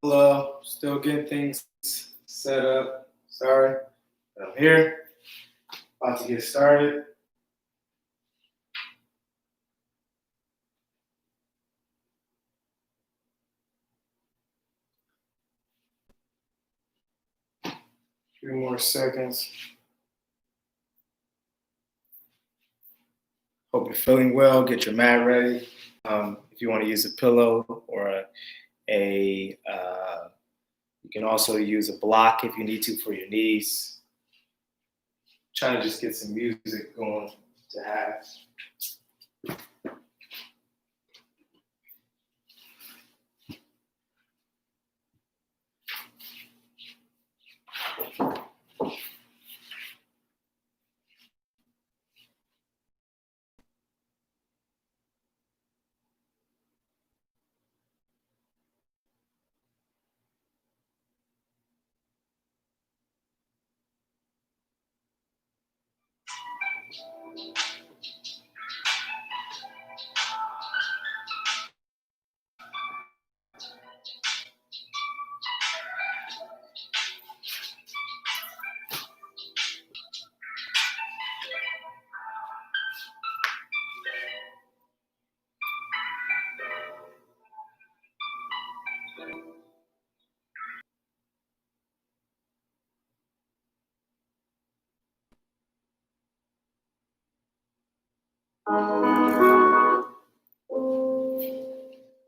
Still getting things set up. Sorry, but I'm here. About to get started. A few more seconds. Hope you're feeling well. Get your mat ready. If you want to use a pillow or you can also use a block if you need to for your knees. Trying to just get some music going to have.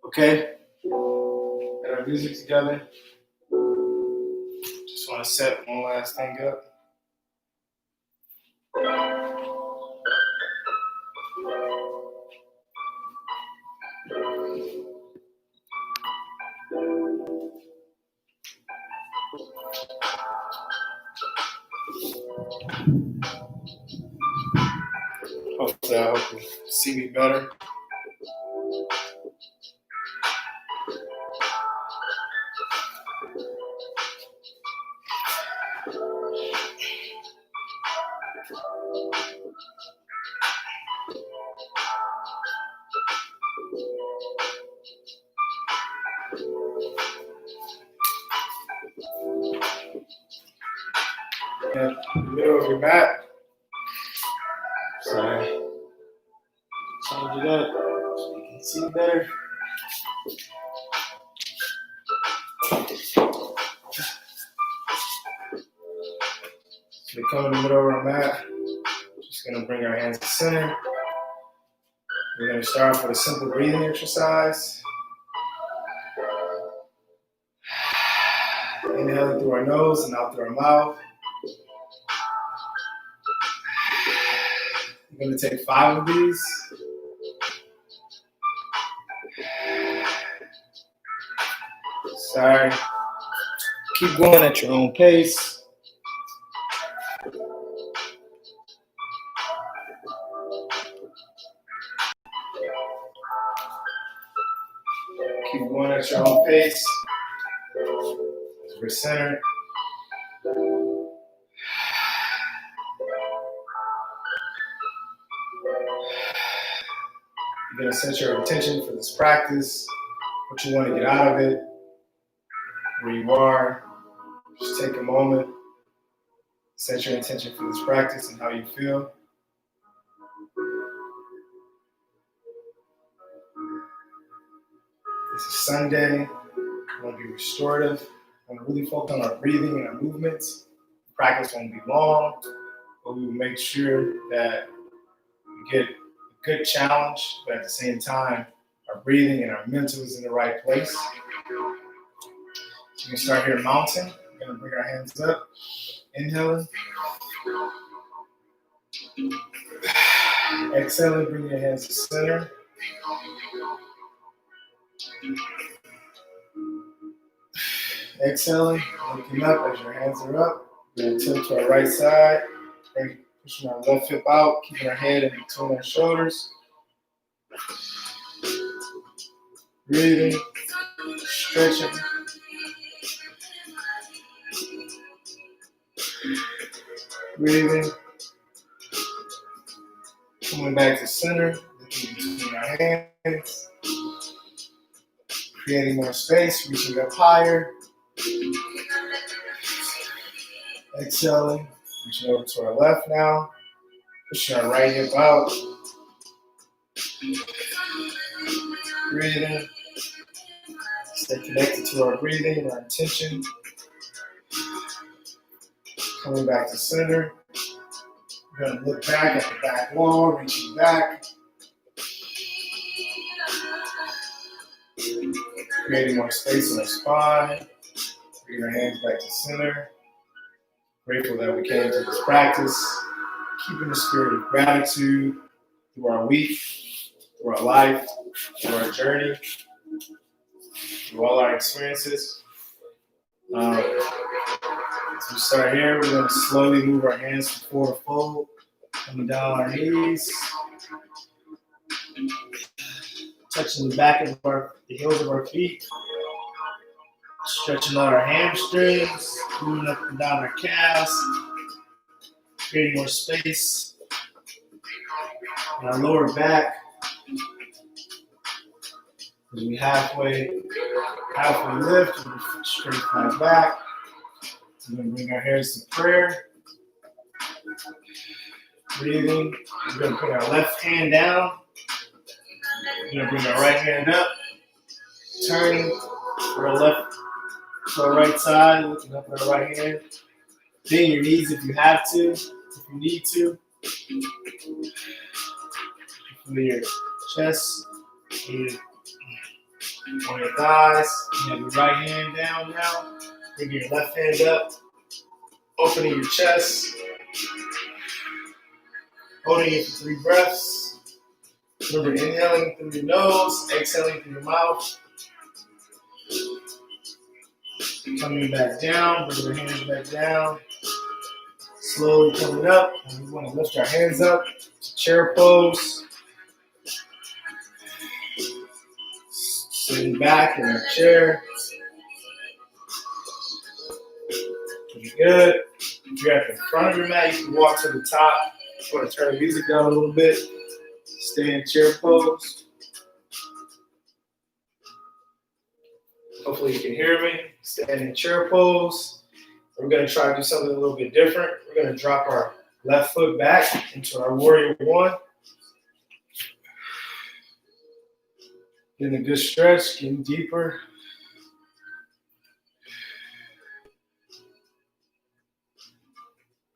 Okay, got our music together. Just want to set one last thing up. Hopefully, I hope you see me better. Yeah, middle of your mat. Sorry. Change it up so you can see better. So we come in the middle of our mat. Just gonna bring our hands to center. We're gonna start off with a simple breathing exercise. Inhaling through our nose and out through our mouth. We're gonna take 5 of these. Sorry. Keep going at your own pace. Keep going at your own pace. We're centered. You're going to set your intention for this practice, what you want to get out of it, where you are. Just take a moment, set your intention for this practice and how you feel. This is Sunday. We want to be restorative. We want to really focus on our breathing and our movements. The practice won't be long, but we will make sure that we get a good challenge, but at the same time, our breathing and our mental is in the right place. So you can start here mountain. We're going to bring our hands up. Inhaling. Exhaling, bring your hands to center. Exhaling, looking up as your hands are up. We're going to tilt to our right side. Pushing our left hip out, keeping our head in between our shoulders. Breathing, stretching. Breathing. Coming back to center, looking between our hands. Creating more space, reaching up higher. Exhaling, reaching over to our left now. Pushing our right hip out. Breathing. Stay connected to our breathing, our intention. Coming back to center. We're going to look back at the back wall, reaching back. Creating more space in our spine. Bring our hands back to center. Grateful that we came to this practice. Keeping the spirit of gratitude through our week, through our life, through our journey, through all our experiences. As we start here, we're going to slowly move our hands to forward fold, coming down our knees, touching the back of the heels of our feet, stretching out our hamstrings, moving up and down our calves, creating more space in our lower back. As we halfway lift, we straight flat back. We're going to bring our hands to prayer. Breathing. We're going to put our left hand down. We're going to bring our right hand up. Turning for our left to our right side, looking up at our right hand. Bend your knees if you have to, if you need to. Feel your chest, on your thighs. You have your right hand down now. Bring your left hand up. Opening your chest. Holding it for 3 breaths. Remember, inhaling through your nose, exhaling through your mouth. Coming back down, bring your hands back down. Slowly coming up. And we want to lift our hands up to chair pose. Sitting back in our chair. Pretty good. If you're at the front of your mat, you can walk to the top. Just want to turn the music down a little bit. Stay in chair pose. Hopefully you can hear me. Stand in chair pose. We're going to try to do something a little bit different. We're going to drop our left foot back into our warrior one. Getting a good stretch, getting deeper.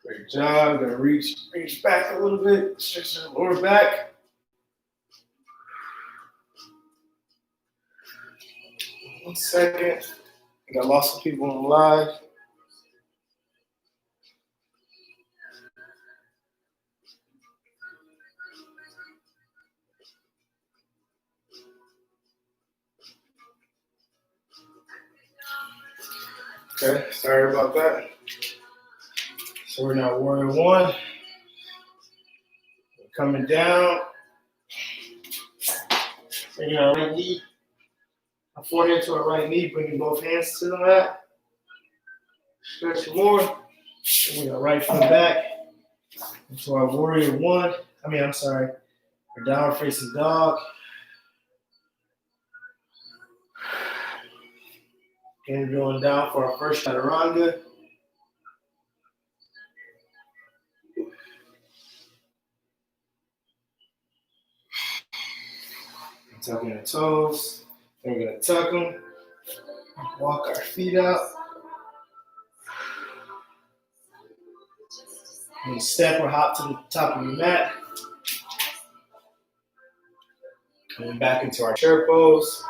Great job. Gonna reach back a little bit, stretch the lower back. One second. I think I lost some people on live. Okay, sorry about that. So we're now warrior one. We're coming down. Bringing our right knee, our forehead to our right knee, bringing both hands to the mat. Stretch more. Bring our right foot back into our warrior one. Our downward facing dog. And going down for our first Chaturanga. Tucking our toes. Then we're going to tuck them. Walk our feet out. And step or hop to the top of your mat. Coming back into our chair pose.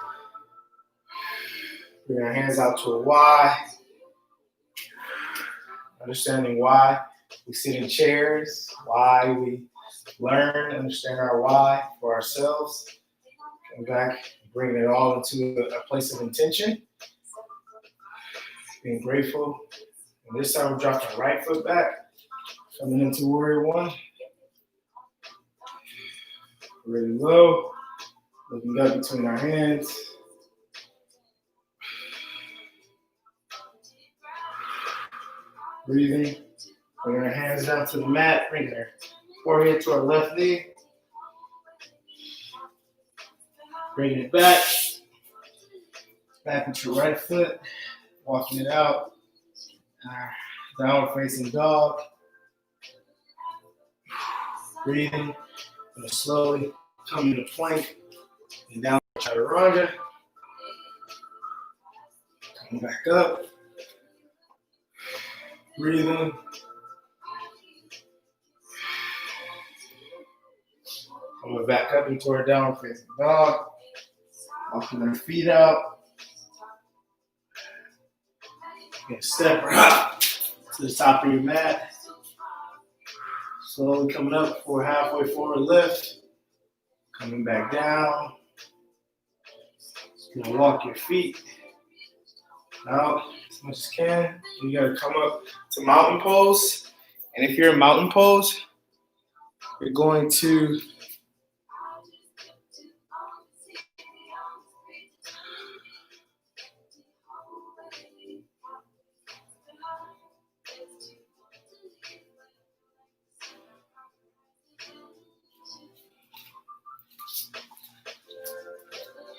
Bring our hands out to a Y. Understanding why we sit in chairs, why we learn, understand our why for ourselves. Come back, bring it all into a place of intention. Being grateful. And this time we're dropping our right foot back. Coming into warrior one. Really low. Looking up between our hands. Breathing. Bringing our hands down to the mat. Bringing our forehead to our left knee. Bringing it back. Back with your right foot, walking it out. Downward facing dog. Breathing. Gonna slowly come into plank and down Chaturanga. Come back up. Breathing. Coming back up into our downward facing dog. Walking our feet out. Gonna step up to the top of your mat. Slowly coming up for a halfway forward lift. Coming back down. Just gonna walk your feet out as much as you can. You gotta come up to mountain pose. And if you're in mountain pose, you're going to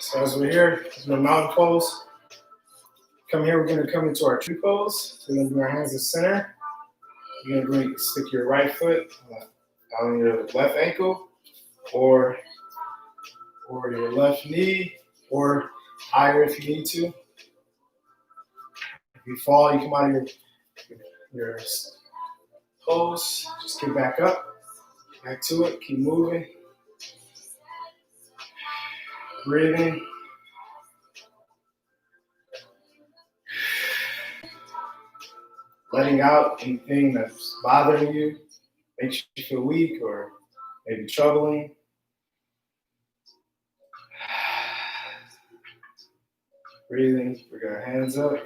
so as we're here, as we're in mountain pose, come here, we're gonna come into our tree pose. So we're gonna bring our hands to center. You're gonna stick your right foot on your left ankle or your left knee or higher if you need to. If you fall, you come out of your pose, just get back up, back to it, keep moving. Breathing. Letting out anything that's bothering you, makes you feel weak or maybe troubling. Breathing, bring our hands up.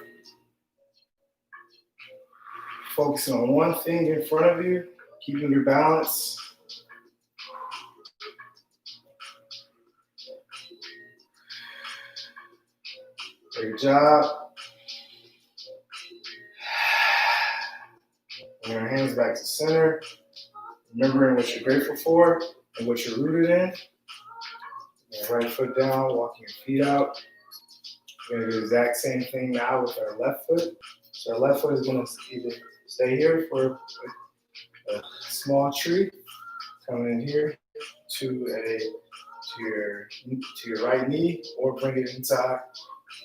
Focusing on one thing in front of you, keeping your balance. Great job. Bring our hands back to center. Remembering what you're grateful for and what you're rooted in. Your right foot down, walking your feet out. We're going to do the exact same thing now with our left foot. So our left foot is going to either stay here for a small tree, coming in here to your right knee, or bring it inside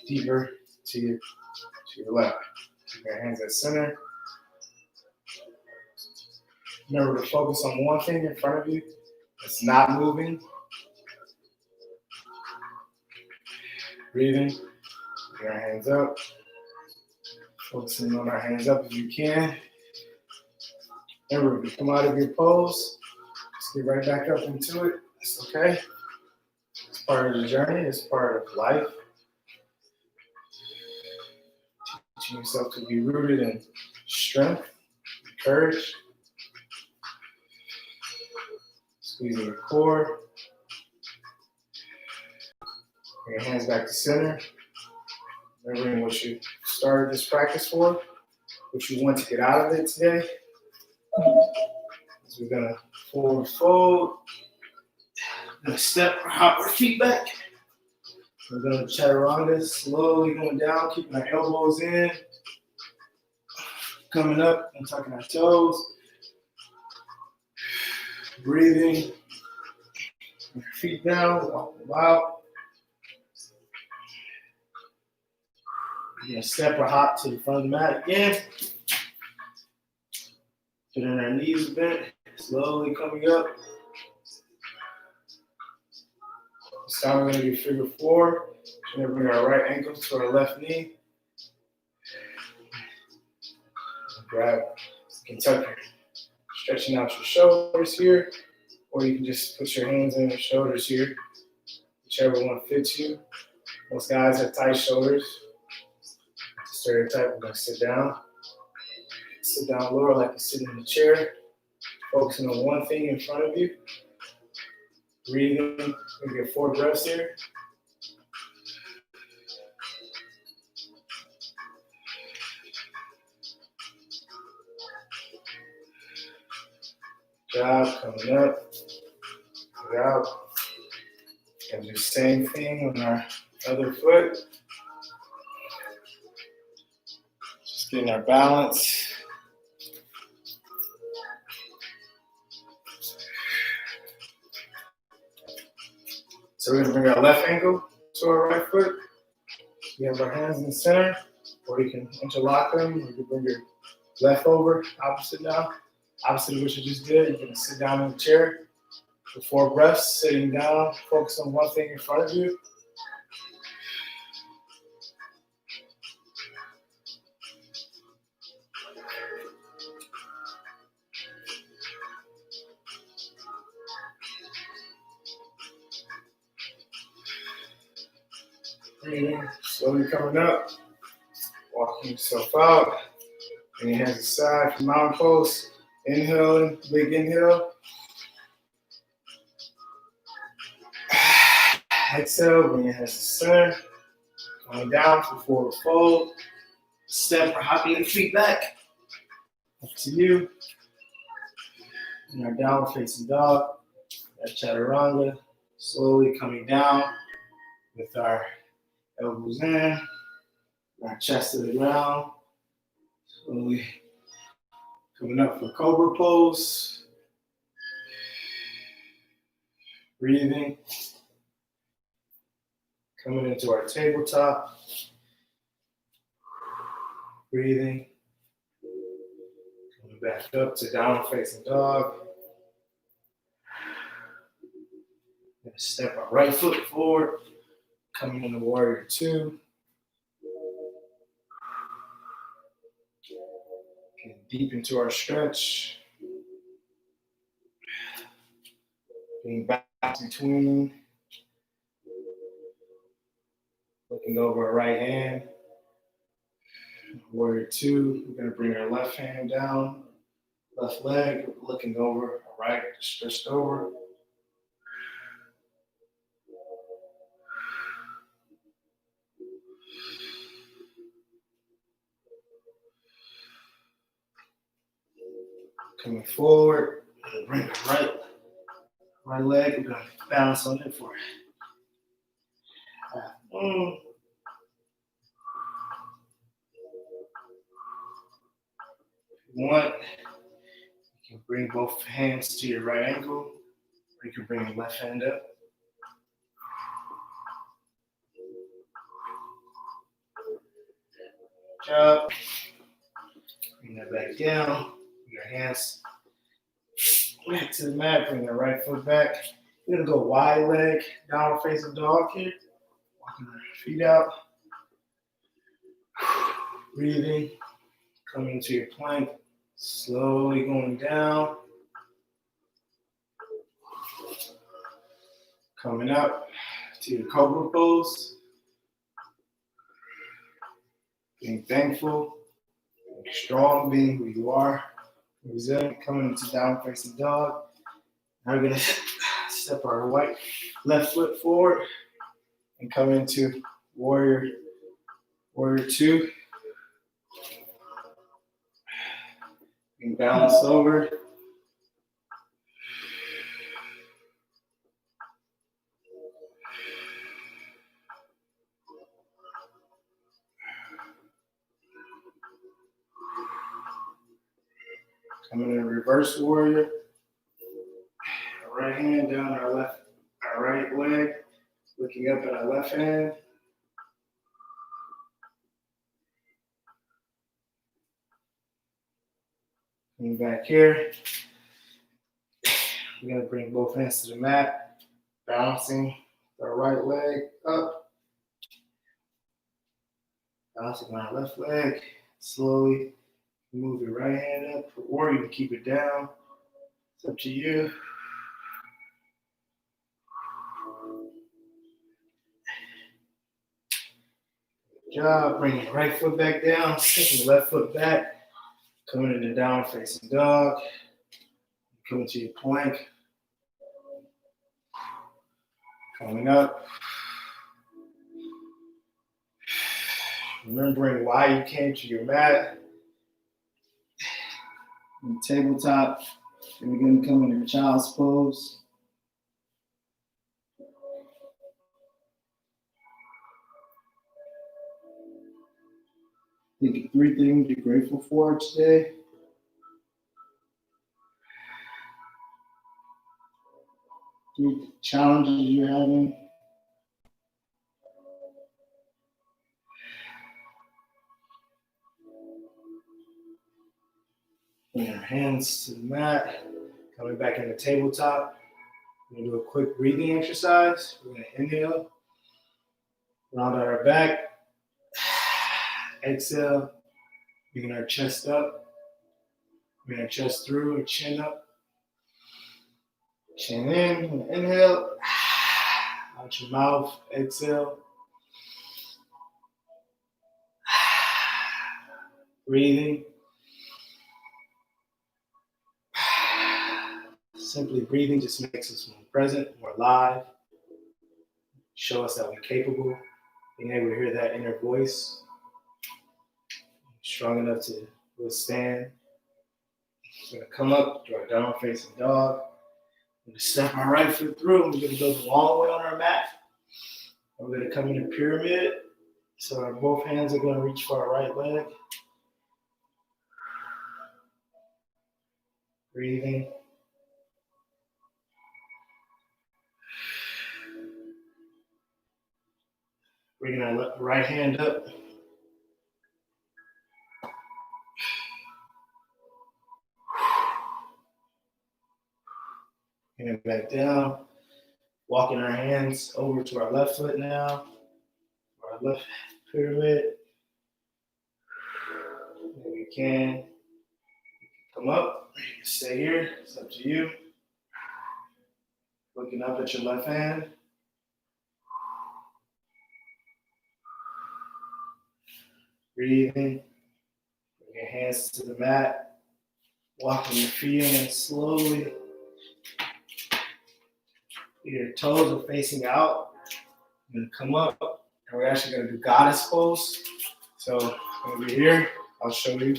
deeper to your left. Keep your hands at center. Remember to focus on one thing in front of you that's not moving. Breathing. Bring our hands up. Focusing on our hands up if you can. Remember, if you come out of your pose, just get right back up into it. It's okay. It's part of the journey. It's part of life. Teaching yourself to be rooted in strength, courage. Squeezing your core. Bring your hands back to center. Remembering what you started this practice for, what you want to get out of it today. So we're gonna forward fold. We're gonna step or hop our feet back. We're gonna Chaturanga, slowly going down, keeping our elbows in. Coming up and tucking our toes. Breathing. Your feet down, walk them out. We're gonna step or hop to the front of the mat again. Getting our knees bent, slowly coming up. This time we're gonna do figure four. We're gonna bring our right ankle to our left knee. Grab, you can tuck your, stretching out your shoulders here, or you can just put your hands on your shoulders here, whichever one fits you. Most guys have tight shoulders. Stereotype, we're gonna sit down. Sit down lower like you're sitting in a chair. Focusing on one thing in front of you. Breathing, we get 4 breaths here. Job, coming up, get out. And do the same thing on our other foot. Getting our balance. So we're going to bring our left ankle to our right foot. We have our hands in the center, or you can interlock them, or you can bring your left over, opposite now. Opposite of what you just did. You're going to sit down in the chair for 4 breaths, sitting down, focus on one thing in front of you. Breathing, slowly coming up, walking yourself out. Bring your hands aside for mountain pose. Inhale, big inhale. Exhale, bring your hands to center. Coming down for forward fold. Step or hopping your feet back. Up to you. And our downward facing dog. That Chaturanga. Slowly coming down with our elbows in. Our chest to the ground. Slowly coming up for cobra pose. Breathing. Coming into our tabletop. Breathing. Coming back up to downward facing dog. Gonna step our right foot forward. Coming into warrior 2. Getting deep into our stretch. Being back between. Looking over our right hand. Warrior 2. We're going to bring our left hand down. Left leg. Looking over our right, stretched over. Coming forward. Bring our right leg. We're going to balance on it for If you want, you can bring both hands to your right ankle, or you can bring your left hand up. Good job. Bring that back down. Your hands back to the mat. Bring the right foot back. You're gonna go wide leg, downward facing dog here. Walking our feet out. Breathing. Coming to your plank. Slowly going down. Coming up to your cobra pose. Being thankful. Being strong, being who you are. Resilient. Coming into downward facing dog. Now we're gonna step our left foot forward and come into warrior 2. And balance over. Coming in reverse warrior. Our right hand down our right leg. Looking up at our left hand. Coming back here. We're going to bring both hands to the mat. Balancing our right leg up. Balancing on our left leg. Slowly move your right hand up, or you can keep it down. It's up to you. Good job. Bring your right foot back down. Taking the left foot back. Coming into downward facing dog. Coming to your plank. Coming up. Remembering why you came to your mat. On the tabletop. And we're going to come into child's pose. Think of 3 things you're grateful for today. 3 challenges you're having. Bring our hands to the mat. Coming back in the tabletop. We're going to do a quick breathing exercise. We're going to inhale. Round out our back. Exhale. Bring our chest up. Bring our chest through, our chin up. Chin in. Inhale. Out your mouth. Exhale. Breathing. Simply breathing just makes us more present, more alive. Show us that we're capable. Being able to hear that inner voice. Strong enough to withstand. We're going to come up to our downward facing dog. We're going to step our right foot through. We're going to go the long way on our mat. We're going to come in a pyramid. So our both hands are going to reach for our right leg. Breathing. Bringing our right hand up. Bring it back down. Walking our hands over to our left foot now. Our left pyramid. If you can, come up. You can stay here. It's up to you. Looking up at your left hand. Breathing. Bring your hands to the mat. Walking your feet in slowly. Your toes are facing out. You're going to come up. And we're actually going to do goddess pose. So over here, I'll show you.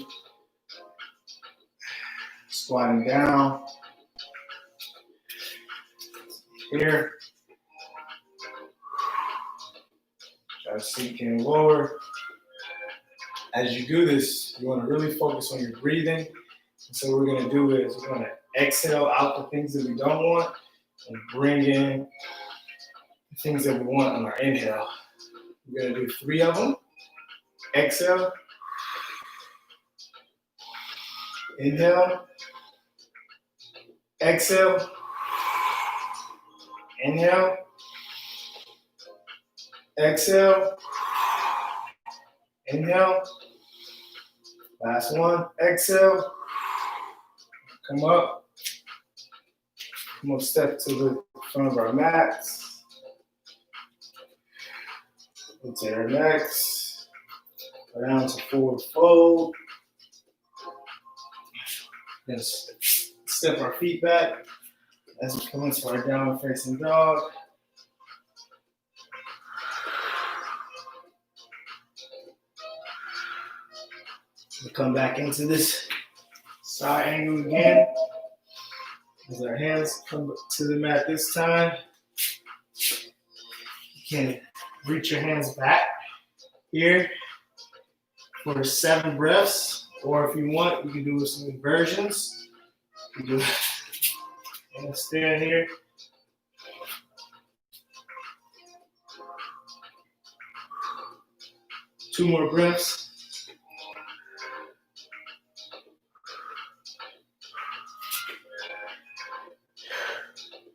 Squatting down. Here. Try to sink in lower. As you do this, you want to really focus on your breathing. And so what we're going to do is we're going to exhale out the things that we don't want and bring in the things that we want on our inhale. We're going to do 3 of them. Exhale. Inhale. Exhale. Inhale. Exhale. Inhale. Last one. Exhale. Come up. Come up, step to the front of our mats. Rotate our necks. Go down to forward fold. Then step our feet back as we come into our downward facing dog. We'll come back into this side angle again. As our hands come to the mat this time, you can reach your hands back here for 7 breaths. Or if you want, you can do some inversions. You can do and stand here. Two more breaths.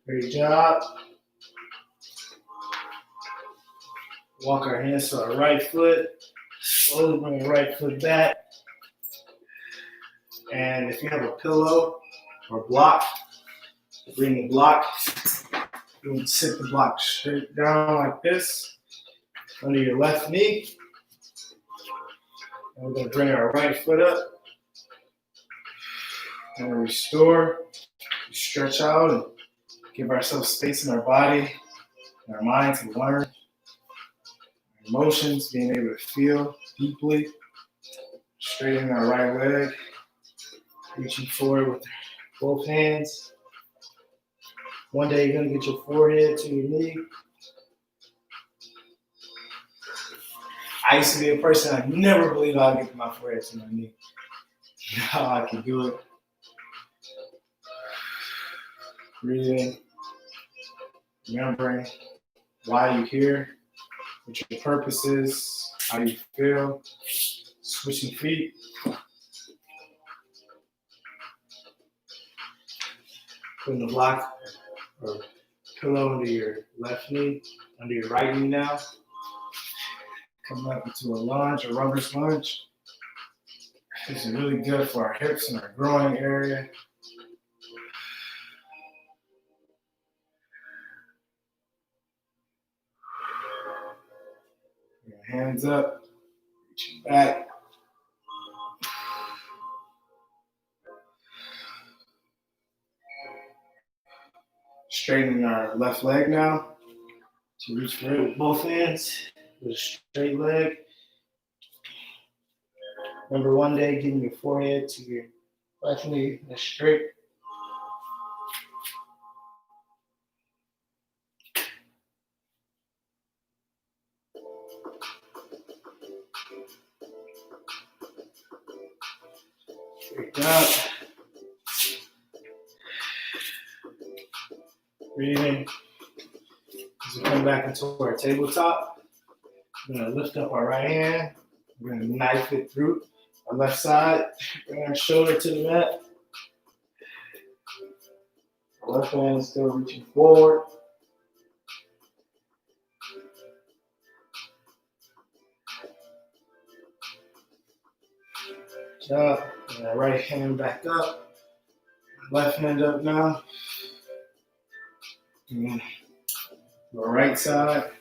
Great job. Walk our hands to our right foot. Slowly bring the right foot back. And if you have a pillow or block, bring the block. You can sit the block straight down like this under your left knee. And we're going to bring our right foot up. And restore, stretch out, and give ourselves space in our body and our mind to learn. Our emotions, being able to feel deeply. Straighten our right leg. Reaching forward with both hands. One day you're going to get your forehead to your knee. I used to be a person I never believed I'd get my forehead to my knee. Now I can do it. Breathing, remembering why you're here, what your purpose is, how you feel, switching feet. Putting the block or pillow under your left knee, under your right knee now. Coming up into a lunge, a runner's lunge. This is really good for our hips and our groin area. Your hands up, reaching back. Straightening our left leg now. To reach for it with both hands with a straight leg. Remember, one day getting your forehead to your left knee and straight. Straighten out. Breathing. As we come back into our tabletop, we're going to lift up our right hand. We're going to knife it through our left side. Bring our shoulder to the mat. Our left hand is still reaching forward. Up. And our right hand back up. Left hand up now. And the right side.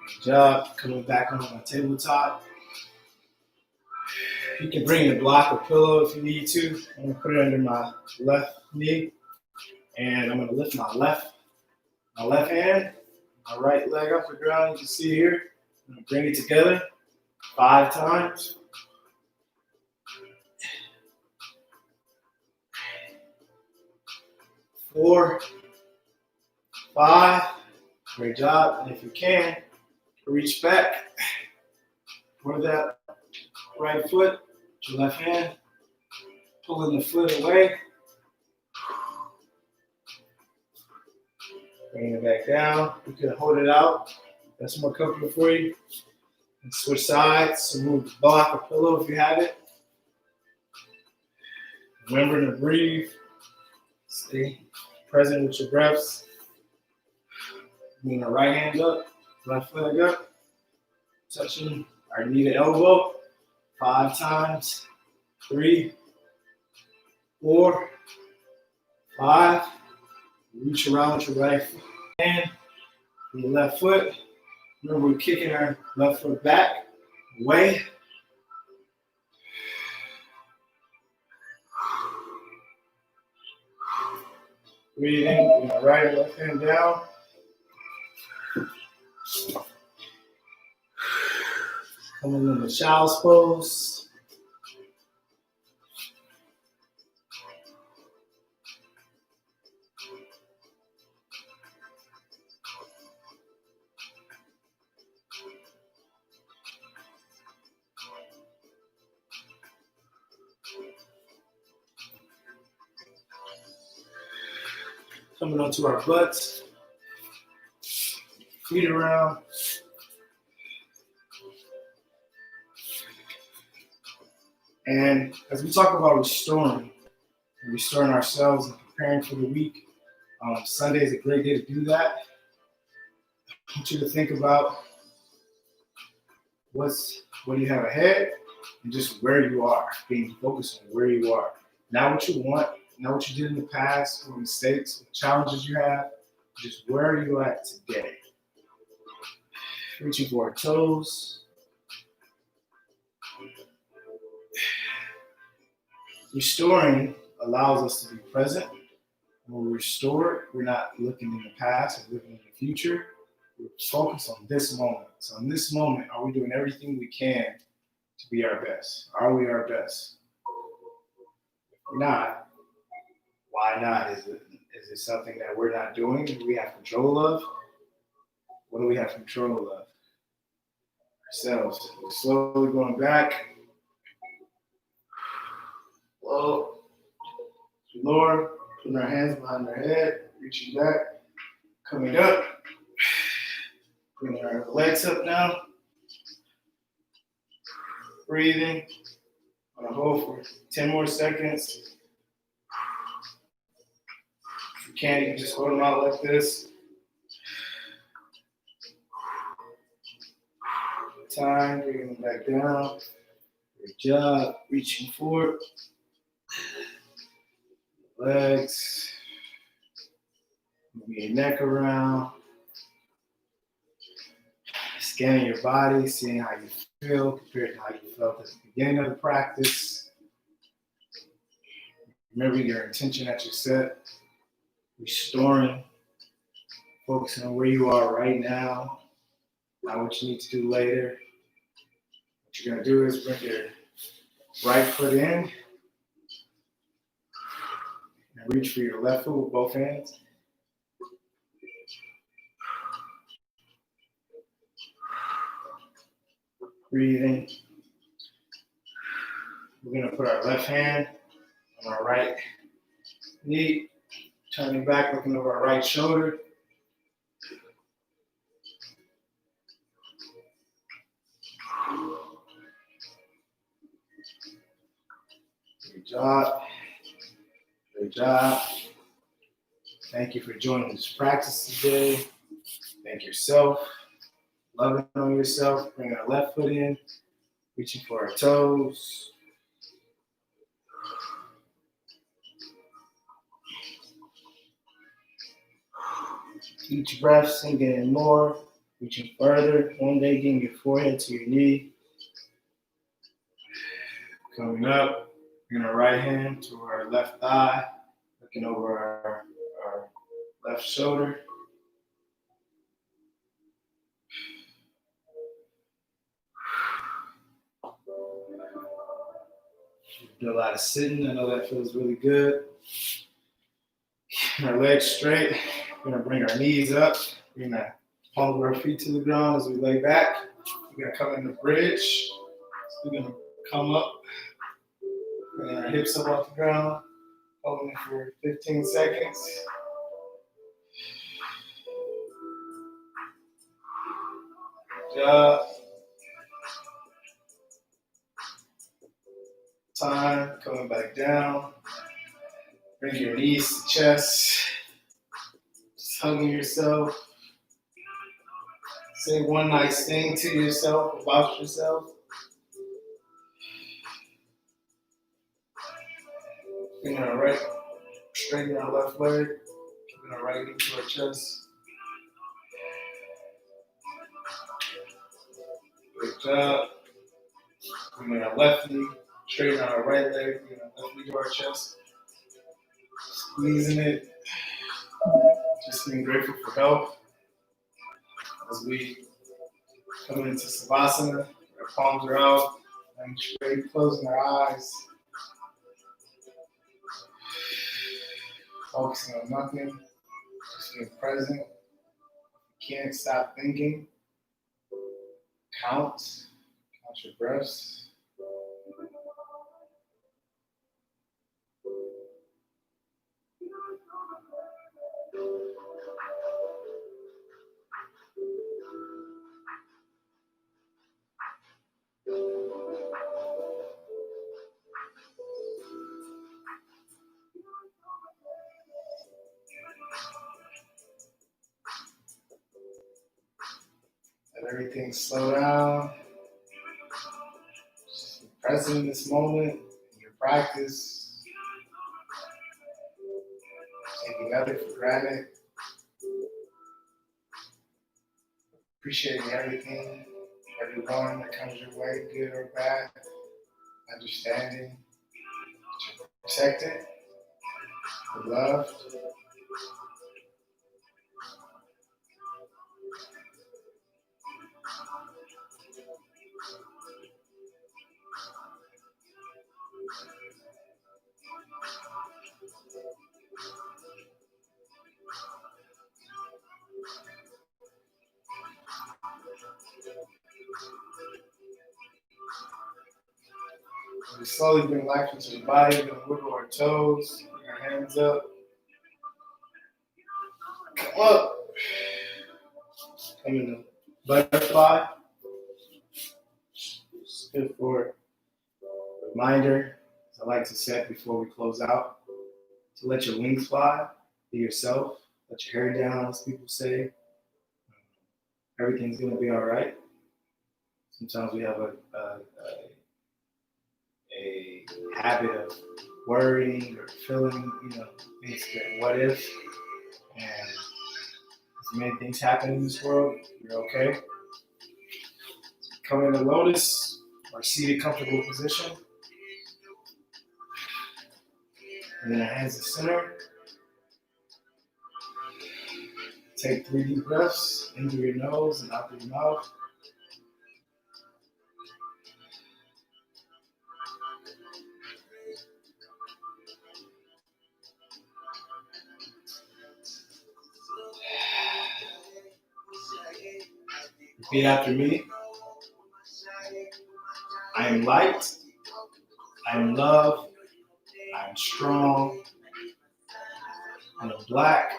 Good job. Coming back on my tabletop. You can bring the block or pillow if you need to. I'm going to put it under my left knee. And I'm going to lift my left hand, my right leg off the ground. You can see here. I'm going to bring it together 5 times. 4, 5. Great job. And if you can, reach back for that right foot, your left hand, pulling the foot away. Bring it back down. You can hold it out. That's more comfortable for you. And switch sides. So move the block or pillow if you have it. Remember to breathe. Stay present with your breaths. Bring the right hand up, left leg up. Touching our knee to elbow. 5 times. 3, 4, 5. Reach around with your right hand and your left foot. Remember, we're kicking our left foot back, away. Breathing, bring the right and left hand down. Coming in the child's pose. Coming onto our butts. Feet around. And as we talk about restoring ourselves and preparing for the week, Sunday is a great day to do that. I want you to think about what you have ahead and just where you are, being focused on where you are. Not what you want, not what you did in the past, or mistakes, or challenges you have, just where are you at today. Reaching for our toes. Restoring allows us to be present. When we restore, we're not looking in the past or looking in the future. We're focused on this moment. So in this moment, are we doing everything we can to be our best? Are we our best? If we're not, why not? Is it something that we're not doing? Do we have control of? What do we have control of? Ourselves. We're slowly going back. Low. Lower. Putting our hands behind our head. Reaching back. Coming up. Bringing our legs up now. Breathing. On a hold for 10 more seconds. If you can, you can just hold them out like this. Time, bringing them back down. Good job. Reaching forward. Legs. Moving your neck around. Scanning your body, seeing how you feel compared to how you felt at the beginning of the practice. Remember your intention that you set. Restoring. Focusing on where you are right now. Not what you need to do later. What you're going to do is bring your right foot in. And reach for your left foot with both hands. Breathing. We're going to put our left hand on our right knee. Turning back, looking over our right shoulder. Good job. Good job. Thank you for joining this practice today. Thank yourself. Loving on yourself. Bring our left foot in. Reaching for our toes. Each breath sinking in more. Reaching further. One day getting your forehead to your knee. Coming up. Bring our right hand to our left thigh. Looking over our left shoulder. Do a lot of sitting. I know that feels really good. Keeping our legs straight. We're going to bring our knees up. We're going to palm our feet to the ground as we lay back. We're going to come in the bridge. So we're going to come up. Bring our hips up off the ground. Holding it for 15 seconds. Good job. Time. Coming back down. Bring your knees to chest. Just hugging yourself. Say one nice thing to yourself about yourself. Bring our right, straighten our left leg. Bring our right knee to our chest. Good job. Bring our left knee, straighten our right leg. Bring our left knee to our chest. Squeezing it. Just being grateful for health. As we come into Savasana, our palms are out, and straight, closing our eyes. Focusing on nothing, just being present. You can't stop thinking. Count your breaths. Let everything slow down. Just be present in this moment, in your practice. Taking nothing for granted. Appreciating everything, everyone that comes your way, good or bad. Understanding that you're protected, you're loved. We slowly bring life into the body. We're gonna wiggle our toes, bring our hands up. Come up. Come in the butterfly. It's good for a reminder, as I like to set before we close out, to let your wings fly, be yourself, let your hair down, as people say. Everything's gonna be all right. Sometimes we have a habit of worrying or feeling, things that what if, and as many things happen in this world, you're okay. Come in a lotus or seated comfortable position. And then our hands to center. Take 3 deep breaths in through your nose and out through your mouth. Repeat after me. I am light. I am love. I am strong. I am black.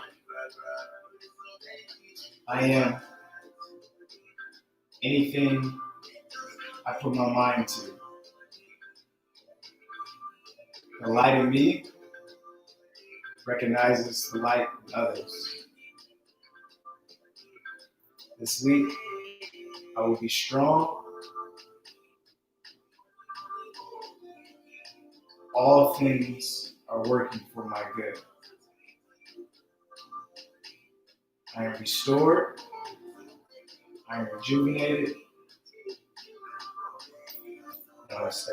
I am anything I put my mind to. The light in me recognizes the light in others. This week, I will be strong. All things are working for my good. I am restored. I am rejuvenated. Namaste.